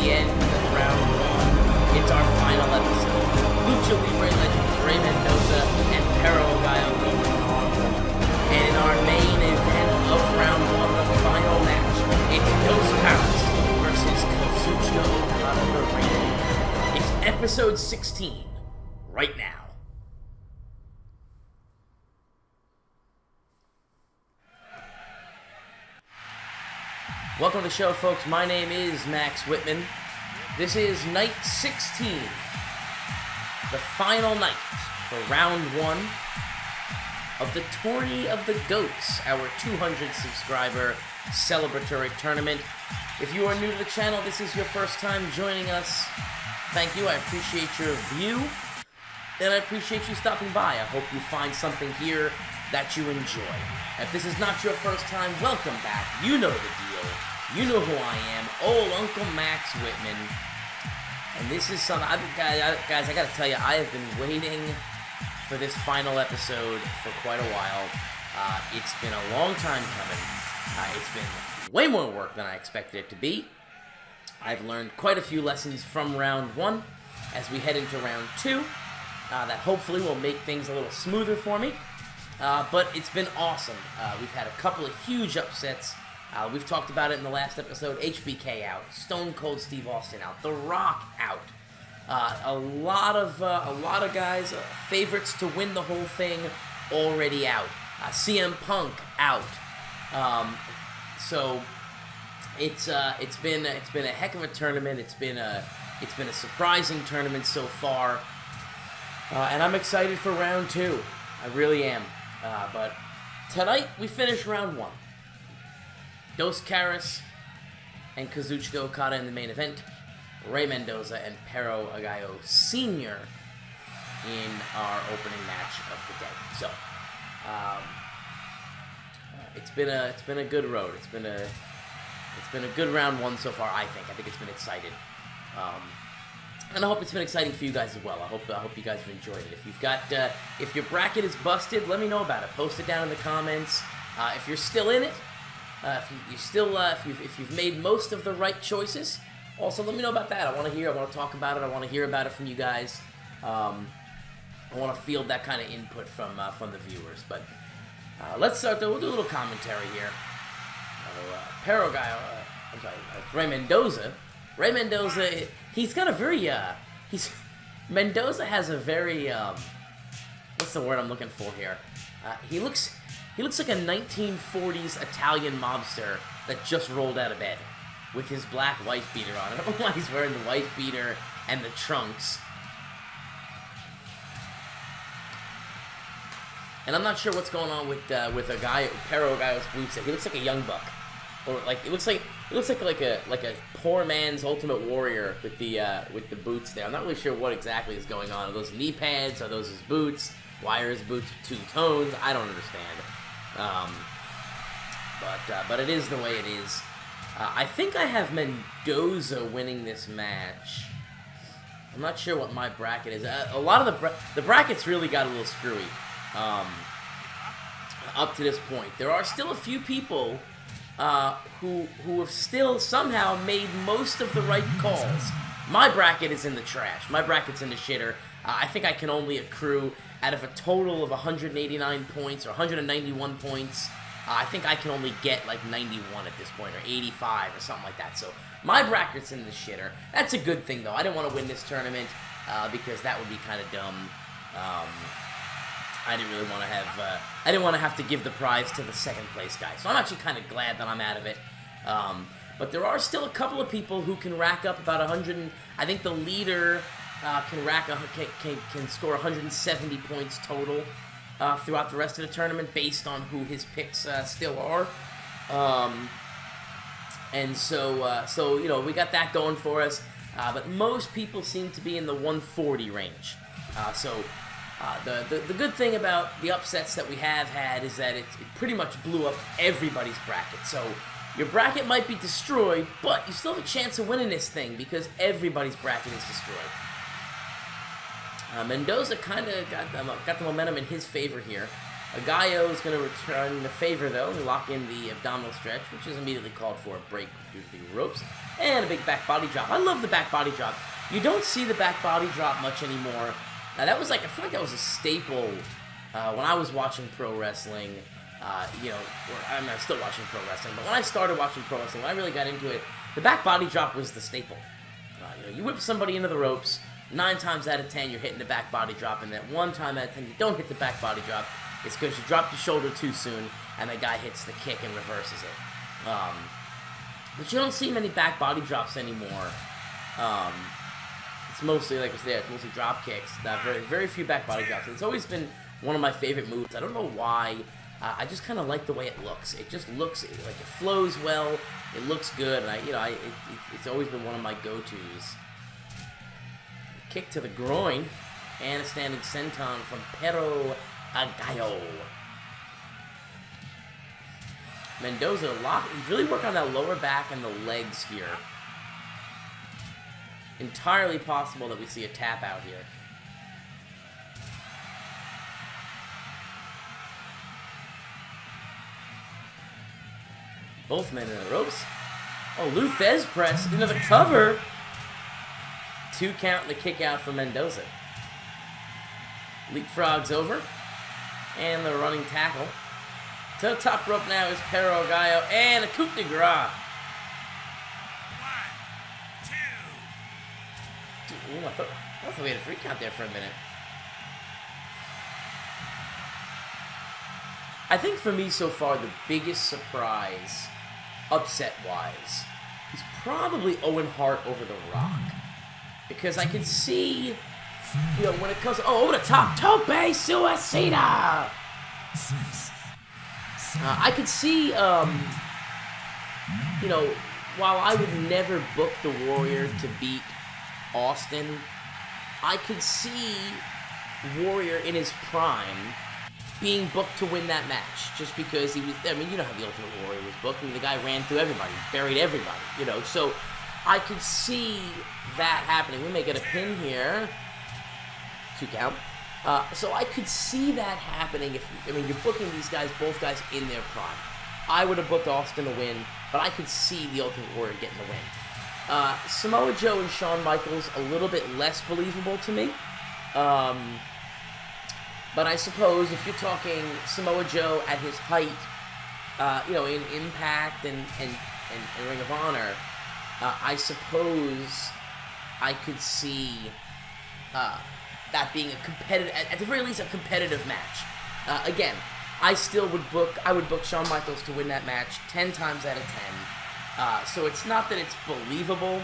the end of round one. It's our final episode. Lucha Libre legends Rey Mendoza and Perro Gallo going on. And in our main event of round one, the final match, it's Dos Caras versus Kazuchika Okada the Rain. It's episode 16, right now. Welcome to the show, folks. My name is Max Whitman. This is night 16, the final night for round one of the Tourney of the Goats, our 200 subscriber celebratory tournament. If you are new to the channel, this is your first time joining us. Thank you. I appreciate your view, and I appreciate you stopping by. I hope you find something here that you enjoy. If this is not your first time, welcome back. You know the deal. You know who I am, old Uncle Max Whitman. And this is something, guys, I gotta tell you, I have been waiting for this final episode for quite a while. It's been a long time coming. It's been way more work than I expected it to be. I've learned quite a few lessons from round one as we head into round two. That hopefully will make things a little smoother for me. But it's been awesome. We've had a couple of huge upsets. We've talked about it in the last episode. HBK out, Stone Cold Steve Austin out, The Rock out. A lot of guys, favorites to win the whole thing, already out. CM Punk out. So it's been a heck of a tournament. It's been a surprising tournament so far, and I'm excited for round two. I really am. But tonight we finish round one. Dos Caras and Kazuchika Okada in the main event. Rey Mendoza and Perro Gallo Sr. in our opening match of the day. So, it's been a good road. It's been a good round one so far. I think it's been exciting. And I hope it's been exciting for you guys as well. I hope you guys have enjoyed it. If you've got, if your bracket is busted, let me know about it. Post it down in the comments. If you're still in it, if you've made most of the right choices, also let me know about that. I want to talk about it. I want to hear about it from you guys. I want to field that kind of input from the viewers. But let's start though. We'll do a little commentary here. Perro Gallo, Rey Mendoza. Rey Mendoza, he's got a very, Mendoza has a very, what's the word I'm looking for here? He looks like a 1940s Italian mobster that just rolled out of bed with his black wife beater on. I don't know why he's wearing the wife beater and the trunks. And I'm not sure what's going on with a guy, Perro Gallo's boots. He looks like a young buck. Or like it looks like a poor man's Ultimate Warrior with the boots there. I'm not really sure what exactly is going on. Are those knee pads? Are those his boots? Why are his boots two tones? I don't understand. But it is the way it is. I think I have Mendoza winning this match. I'm not sure what my bracket is. A lot of the brackets really got a little screwy up to this point. There are still a few people who have still somehow made most of the right calls. My bracket is in the trash. My bracket's in the shitter. I think I can only accrue out of a total of 189 points or 191 points. I think I can only get like 91 at this point, or 85 or something like that. So my bracket's in the shitter. That's a good thing though. I didn't want to win this tournament because that would be kind of dumb. I didn't really want to have, I didn't want to have to give the prize to the second place guy. So I'm actually kind of glad that I'm out of it. But there are still a couple of people who can rack up about 100, I think the leader can score 170 points total throughout the rest of the tournament based on who his picks still are. And so you know, we got that going for us. But most people seem to be in the 140 range. The good thing about the upsets that we have had is that it pretty much blew up everybody's bracket. So your bracket might be destroyed, but you still have a chance of winning this thing because everybody's bracket is destroyed. Mendoza kind of got the momentum in his favor here. Gallo is going to return the favor, though, and lock in the abdominal stretch, which is immediately called for a break due to the ropes, and a big back body drop. I love the back body drop. You don't see the back body drop much anymore. Now, that was like, I feel like that was a staple when I was watching pro wrestling. You know, I'm still watching pro wrestling, but when I started watching pro wrestling, when I really got into it, the back body drop was the staple. You know, you whip somebody into the ropes, 9 times out of 10 you're hitting the back body drop, and that 1 time out of 10 you don't hit the back body drop. It's because you dropped the shoulder too soon, and the guy hits the kick and reverses it. But you don't see many back body drops anymore. It's mostly, like I said, it's mostly drop kicks. Very, very few back body drops. It's always been one of my favorite moves. I don't know why. I just kind of like the way it looks. It just looks like it flows well. It looks good, and it's always been one of my go-tos. Kick to the groin, and a standing senton from Pero Gallo. Mendoza he's really working on that lower back and the legs here. Entirely possible that we see a tap out here. Both men in the ropes. Oh, Luthez press into the cover. 2 count and a kick out for Mendoza. Leapfrogs over. And the running tackle. To the top rope now is Pero Gallo. And a coup de grace. 1, 2. Ooh, I thought we had a 3 count there for a minute. I think for me so far, the biggest surprise, upset-wise, is probably Owen Hart over The Rock. Because I can see, you know, when it comes, over the top, Tope Suicida! I could see, you know, while I would never book the Warrior to beat Austin, I could see Warrior in his prime being booked to win that match, just because he was, I mean, you know how the Ultimate Warrior was booked. I mean, the guy ran through everybody, buried everybody, you know, so I could see that happening. We may get a pin here. 2 count. So I could see that happening if, I mean, you're booking these guys, both guys in their prime. I would have booked Austin to win, but I could see the Ultimate Warrior getting the win. Samoa Joe and Shawn Michaels, a little bit less believable to me. But I suppose if you're talking Samoa Joe at his height, you know, in Impact and Ring of Honor, I suppose I could see that being a competitive, at the very least, a competitive match. Again, I would book Shawn Michaels to win that match 10 times out of 10. So it's not that it's believable.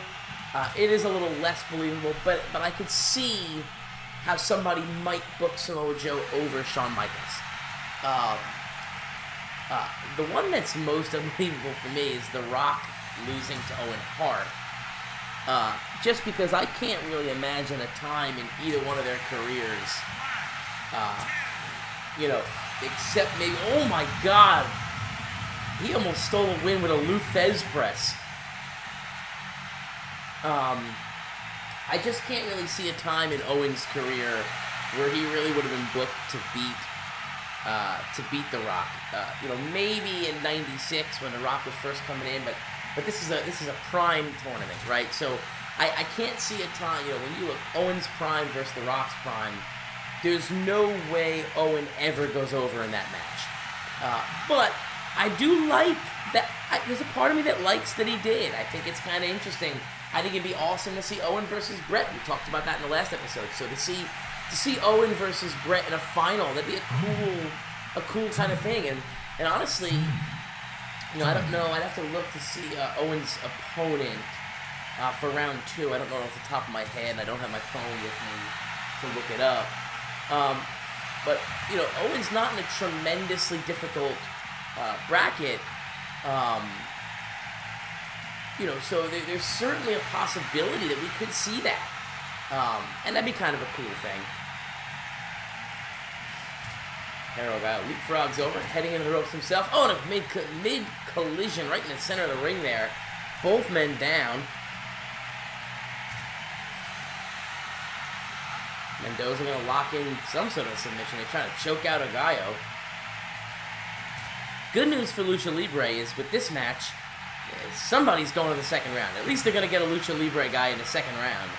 It is a little less believable, but I could see how somebody might book Samoa Joe over Shawn Michaels. The one that's most unbelievable for me is The Rock losing to Owen Hart. Just because I can't really imagine a time in either one of their careers, you know, except maybe, oh my God, he almost stole a win with a Luthez press. I just can't really see a time in Owen's career where he really would have been booked to beat The Rock. You know, maybe in '96 when The Rock was first coming in, but this is a prime tournament, right? So I can't see a time, you know, when you look Owen's prime versus The Rock's prime, there's no way Owen ever goes over in that match. But I do like that. There's a part of me that likes that he did. I think it's kind of interesting. I think it'd be awesome to see Owen versus Brett. We talked about that in the last episode. So to see Owen versus Brett in a final, that'd be a cool kind of thing. And honestly, you know, I don't know. I'd have to look to see Owen's opponent for round 2. I don't know off the top of my head. I don't have my phone with me to look it up. But you know, Owen's not in a tremendously difficult bracket. You know, so there's certainly a possibility that we could see that. And that'd be kind of a cool thing. Harold leapfrogs over, heading into the ropes himself. Oh, and a mid-collision right in the center of the ring there. Both men down. Mendoza going to lock in some sort of submission. They're trying to choke out a Gallo. Good news for Lucha Libre is with this match, somebody's going to the second round. At least they're going to get a Lucha Libre guy in the second round.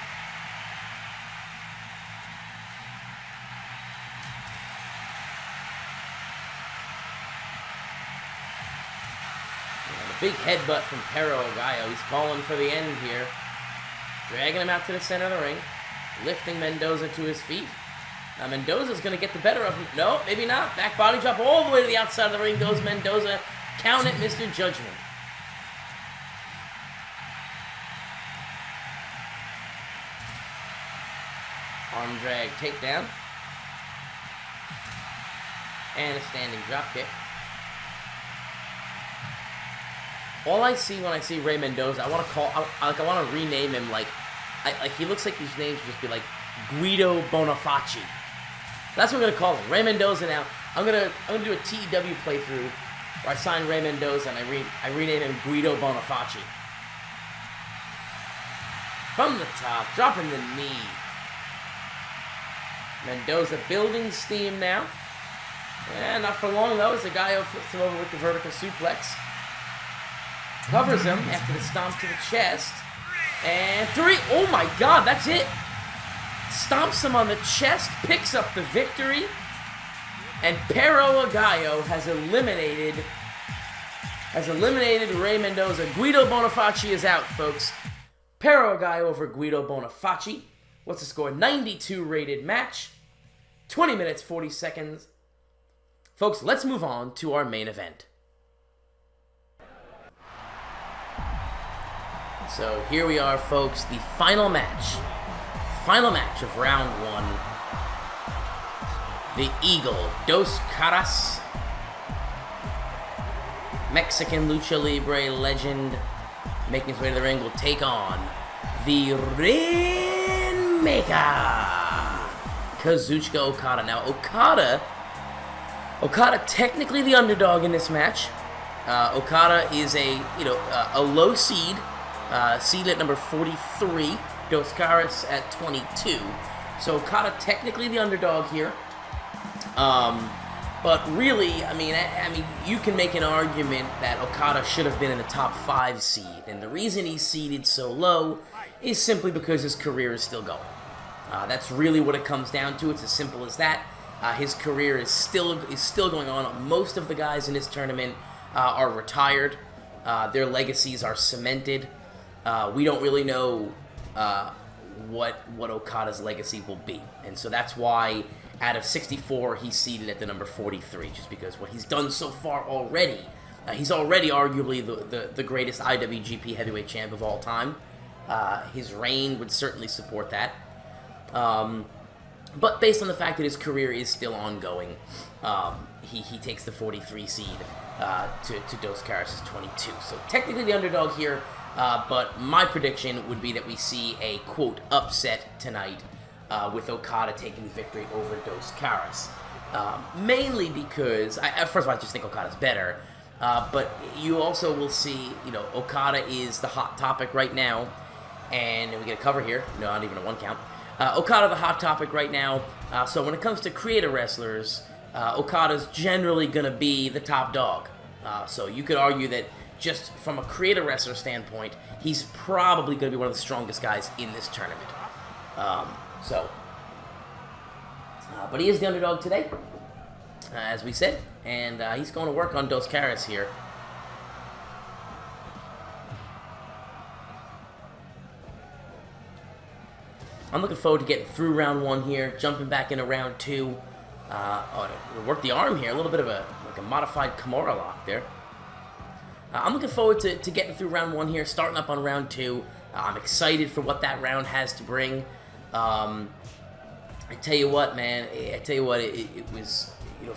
Big headbutt from Perro Aguayo. He's calling for the end here. Dragging him out to the center of the ring. Lifting Mendoza to his feet. Now Mendoza's going to get the better of him. No, maybe not. Back body drop all the way to the outside of the ring goes Mendoza. Count it, Mr. Judgment. Arm drag takedown. And a standing drop kick. All I see when I see Rey Mendoza, I want to rename him like he looks like these names would just be like Guido Bonifaci. That's what I'm gonna call him, Rey Mendoza. Now I'm gonna do a TEW playthrough where I sign Rey Mendoza and I rename him Guido Bonifaci. From the top, dropping the knee. Mendoza building steam now. And not for long though, as the guy flips him over with the vertical suplex. Covers him after the stomp to the chest. And 3. Oh my god, that's it. Stomps him on the chest, picks up the victory. And Perro Aguayo has eliminated Rey Mendoza. Guido Bonifaci is out, folks. Perro Aguayo over Guido Bonifaci. What's the score? 92 rated match. 20 minutes, 40 seconds. Folks, let's move on to our main event. So here we are, folks, the final match of round 1. The Eagle, Dos Caras, Mexican Lucha Libre legend, making his way to the ring, will take on the Rainmaker, Kazuchika Okada. Now, Okada technically the underdog in this match. Okada is a low seed. Seed at number 43, Dos Caras at 22. So Okada technically the underdog here. But really, I mean, you can make an argument that Okada should have been in the top 5 seed. And the reason he's seeded so low is simply because his career is still going. That's really what it comes down to. It's as simple as that. His career is still going on. Most of the guys in this tournament are retired. Their legacies are cemented. We don't really know what Okada's legacy will be. And so that's why out of 64, he's seated at the number 43, just because what he's done so far already, he's already arguably the greatest IWGP heavyweight champ of all time. His reign would certainly support that. But based on the fact that his career is still ongoing, he takes the 43 seed to Dos Caras' 22. So technically the underdog here. But my prediction would be that we see a, quote, upset tonight with Okada taking the victory over Dos Caras. Mainly because, first of all, I just think Okada's better. But you also will see, Okada is the hot topic right now. And we get a cover here. No, not even a 1 count. Okada the hot topic right now. So when it comes to creator wrestlers, Okada's generally going to be the top dog. So you could argue that just from a creator wrestler standpoint, he's probably going to be one of the strongest guys in this tournament. But he is the underdog today, as we said, and he's going to work on Dos Caras here. I'm looking forward to getting through round 1 here, jumping back into round 2. Work the arm here, a little bit of a modified Kimura lock there. I'm looking forward to getting through round 1 here, starting up on round 2. I'm excited for what that round has to bring. I tell you what, man. It was,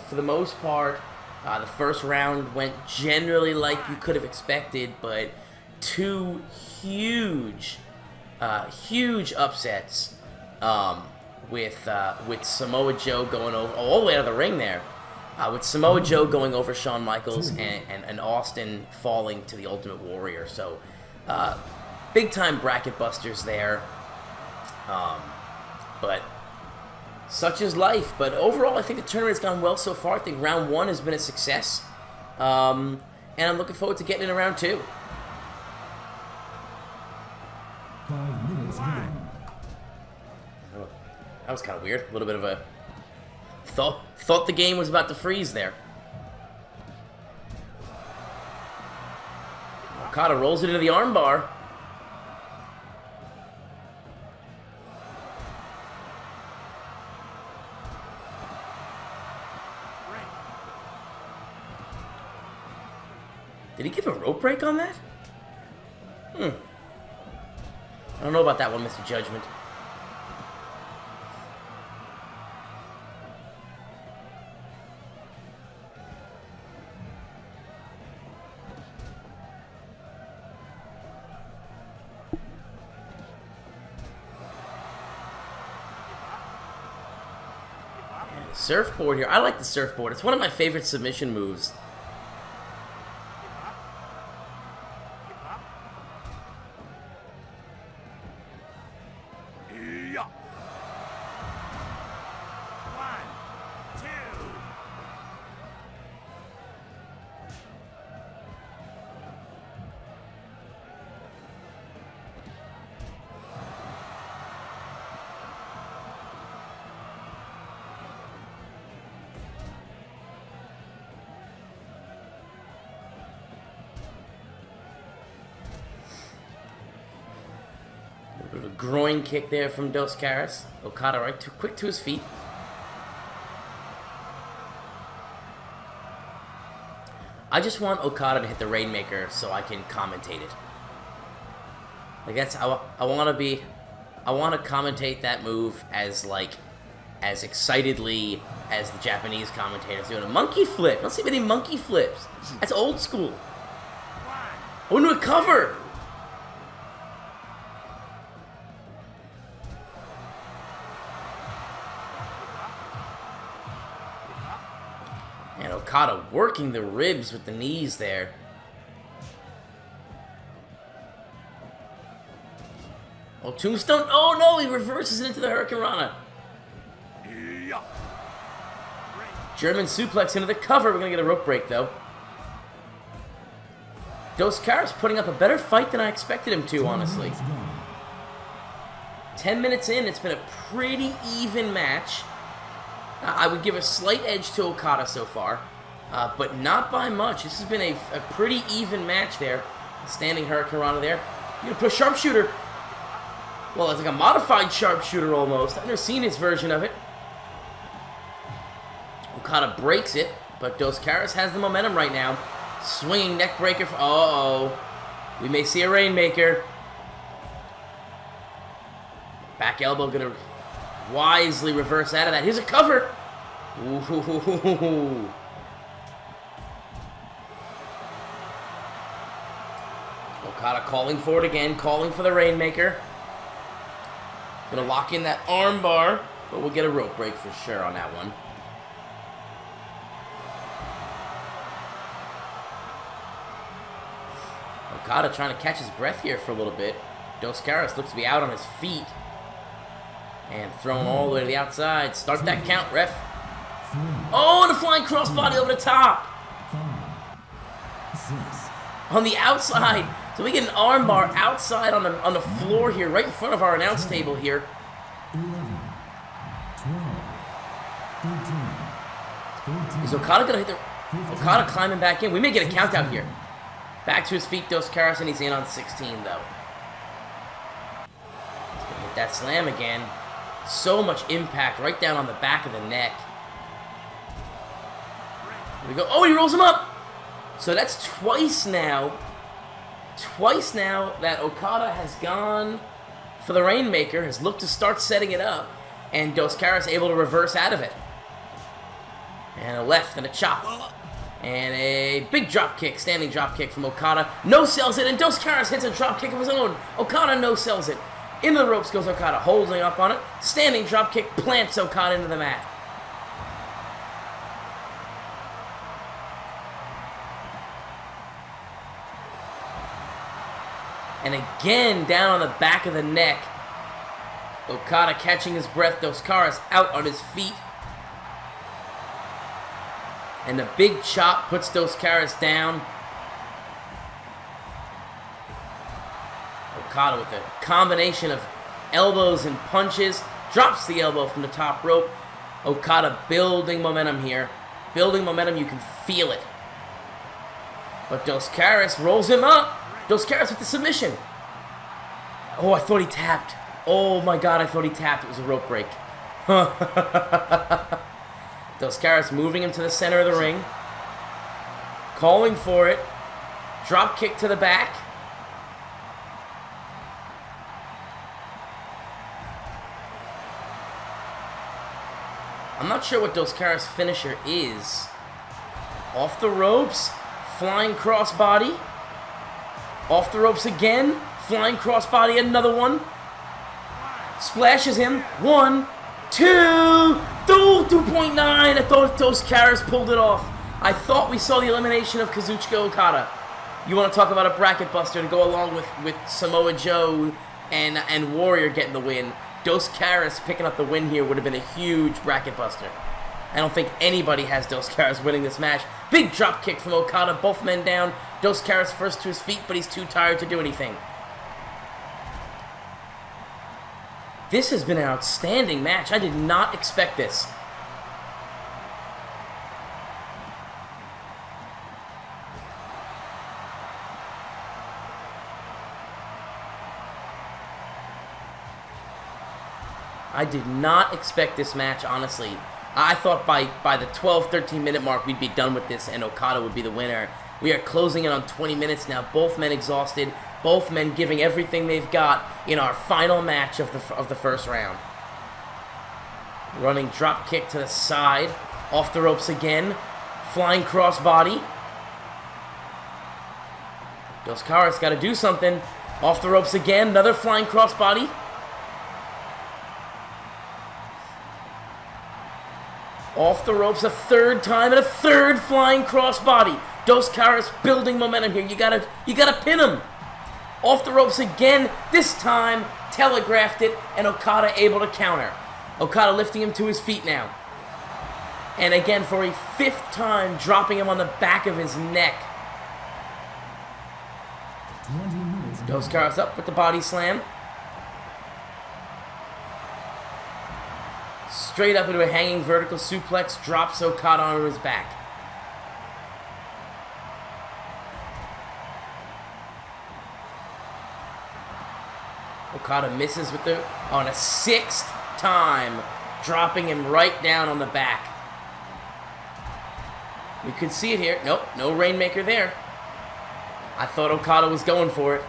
for the most part, the first round went generally like you could have expected, but 2 huge upsets with Samoa Joe going over all the way out of the ring there. With Samoa Joe going over Shawn Michaels and Austin falling to the Ultimate Warrior. So, big-time bracket busters there. But such is life. But overall, I think the tournament's gone well so far. I think round 1 has been a success. And I'm looking forward to getting in around 2. 5 minutes gone. Oh, that was kind of weird. A little bit of a... Thought the game was about to freeze there. Okada rolls it into the armbar. Did he give a rope break on that? I don't know about that one, Mr. Judgment. And the surfboard here. I like the surfboard. It's one of my favorite submission moves. A bit of a groin kick there from Dos Caras. Okada right too quick to his feet. I just want Okada to hit the Rainmaker so I can commentate it. Like I want to commentate that move as excitedly as the Japanese commentators doing a monkey flip. I don't see many monkey flips. That's old school. Oh, into a cover. And Okada working the ribs with the knees there. Oh, Tombstone. Oh, no, he reverses it into the Hurricane Rana. German suplex into the cover. We're going to get a rope break, though. Dos Caras putting up a better fight than I expected him to, honestly. 10 minutes in, it's been a pretty even match. I would give a slight edge to Okada so far, but not by much. This has been a pretty even match there. Standing Hurricane Rana there. You're going to push sharpshooter. Well, it's like a modified sharpshooter almost. I've never seen his version of it. Okada breaks it, but Dos Caras has the momentum right now. Swinging neck breaker. Uh-oh. We may see a Rainmaker. Back elbow going to wisely reverse out of that. Here's a cover. Ooh. Okada calling for it again, calling for the Rainmaker. Gonna lock in that arm bar, but we'll get a rope break for sure on that one. Okada trying to catch his breath here for a little bit. Dos Caras looks to be out on his feet. And thrown all the way to the outside. Start that count, ref. Oh, and a flying crossbody over the top. 5, 6, On the outside. So we get an armbar outside on the floor here, right in front of our announce table here. 11, 12, 13. Is Okada gonna hit the... Okada climbing back in. We may get a count out here. Back to his feet, Dos Caras, and he's in on 16, though. He's gonna hit that slam again. So much impact right down on the back of the neck. Here we go. Oh, he rolls him up! So that's twice now that Okada has gone for the Rainmaker, has looked to start setting it up, and Dos Caras able to reverse out of it. And a left and a chop. And a big drop kick, standing drop kick from Okada. No sells it, and Dos Caras hits a drop kick of his own. Okada no sells it. Into the ropes goes Okada, holding up on it. Standing drop kick plants Okada into the mat. And again, down on the back of the neck. Okada catching his breath. Dos Caras out on his feet. And the big chop puts Dos Caras down. Okada with a combination of elbows and punches. Drops the elbow from the top rope. Okada building momentum here. Building momentum, you can feel it. But Dos Caras rolls him up. Dos Caras with the submission. Oh, I thought he tapped. Oh my god, I thought he tapped. It was a rope break. Dos Caras moving him to the center of the ring. Calling for it. Drop kick to the back. I'm not sure what Dos Caras' finisher is. Off the ropes. Flying crossbody. Off the ropes again. Flying crossbody, another one. Splashes him. 1, 2, 2.9. I thought Dos Caras pulled it off. I thought we saw the elimination of Kazuchika Okada. You want to talk about a bracket buster to go along with Samoa Joe and Warrior getting the win. Dos Caras picking up the win here would have been a huge bracket buster. I don't think anybody has Dos Caras winning this match. Big drop kick from Okada, both men down. Dos Caras first to his feet, but he's too tired to do anything. This has been an outstanding match. I did not expect this. I did not expect this match, honestly. I thought by the 12, 13 minute mark we'd be done with this and Okada would be the winner. We are closing in on 20 minutes now. Both men exhausted. Both men giving everything they've got in our final match of the first round. Running drop kick to the side. Off the ropes again. Flying crossbody. Dos Caras got to do something. Off the ropes again. Another flying crossbody. Off the ropes a third time and a third flying crossbody. Dos Caras building momentum here. You gotta pin him. Off the ropes again. This time telegraphed it and Okada able to counter. Okada lifting him to his feet now. And again for a 5th time dropping him on the back of his neck. 20 minutes. Dos Caras up with the body slam. Straight up into a hanging vertical suplex, drops Okada onto his back. Okada misses with on a 6th time, dropping him right down on the back. We could see it here. Nope, no Rainmaker there. I thought Okada was going for it.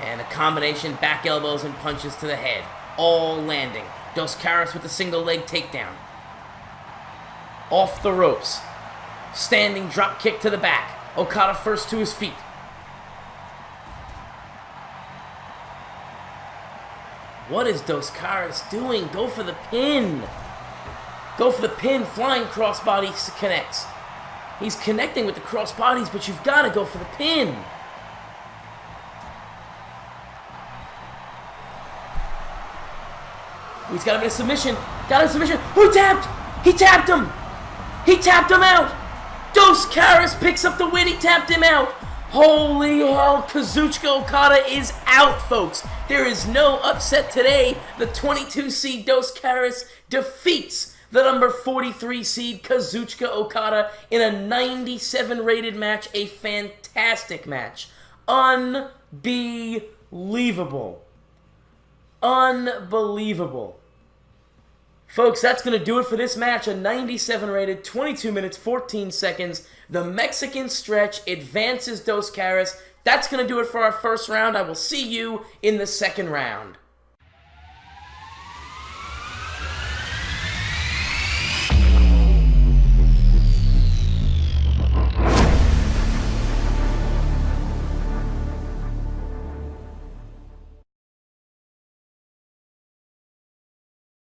And a combination back elbows and punches to the head. All landing. Dos Caras with a single leg takedown. Off the ropes. Standing drop kick to the back. Okada first to his feet. What is Dos Caras doing? Go for the pin. Go for the pin. Flying crossbody connects. He's connecting with the crossbodies, but you've got to go for the pin. He's got him in a submission. Got a submission. Who tapped? He tapped him. He tapped him out. Dos Caras picks up the win. He tapped him out. Holy hell. Kazuchika Okada is out, folks. There is no upset today. The 22 seed Dos Caras defeats the number 43 seed Kazuchika Okada in a 97 rated match. A fantastic match. Unbelievable. Unbelievable. Folks, that's going to do it for this match. A 97 rated, 22 minutes, 14 seconds. The Mexican stretch advances Dos Caras. That's going to do it for our first round. I will see you in the second round.